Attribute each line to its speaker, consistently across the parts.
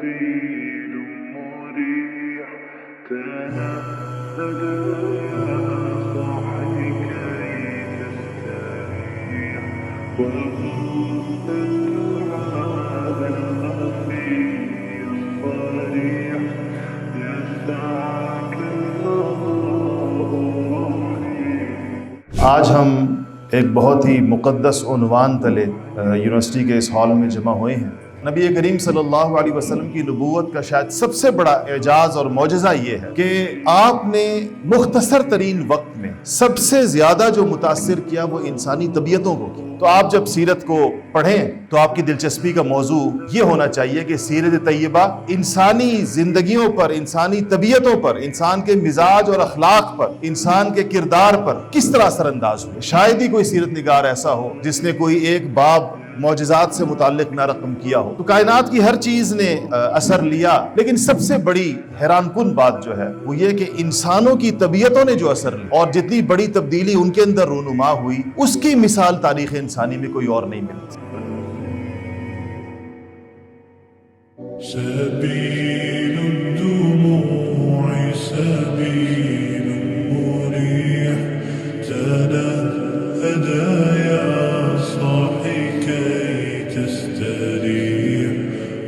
Speaker 1: سبيل مريح تنهد يا صاحي كي تستريح وغص الدعاء الخفي الصريح يسعك الفضاء الرحيم।
Speaker 2: आज हम एक बहुत ही मुक़द्दस उन्वान तले यूनिवर्सिटी के इस हॉल में जमा हुए हैं। नबी करीम सल्लल्लाहु अलैहि वसल्लम की नबूवत का शायद सबसे बड़ा एजाज़ और मौजज़ा ये है कि आपने मुख्तसर तरीन वक्त में सबसे ज़्यादा जो मुतासिर किया वो इंसानी तबीयतों को किया। तो आप जब सीरत को पढ़ें तो आपकी दिलचस्पी का मौजू ये होना चाहिए कि सीरत तैयबा इंसानी ज़िंदगियों पर, इंसानी तबीयतों पर, इंसान के मिजाज और अखलाक पर, इंसान के किरदार पर किस तरह असरअंदाज हुए। शायद ही कोई सीरत निगार ऐसा हो जिसने कोई एक बाब मौजज़ात से मुताल्लिक ना रकम किया हो। तो कायनात की हर चीज़ ने असर लिया, लेकिन सबसे बड़ी हैरानकुन बात जो है वो ये कि इंसानों की तबीयतों ने जो असर लिया और जितनी बड़ी तब्दीली उनके अंदर रूनुमा हुई, उसकी मिसाल तारीख़ इंसानी में कोई और नहीं मिलती।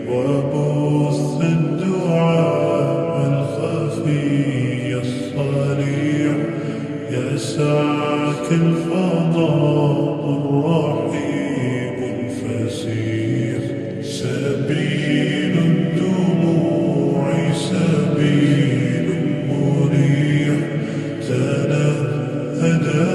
Speaker 1: وبث الدعاء الخفي الصريح يسعك الفضاء الرحيب الفسيح سبيل الدموع سبيل مريح تنهدى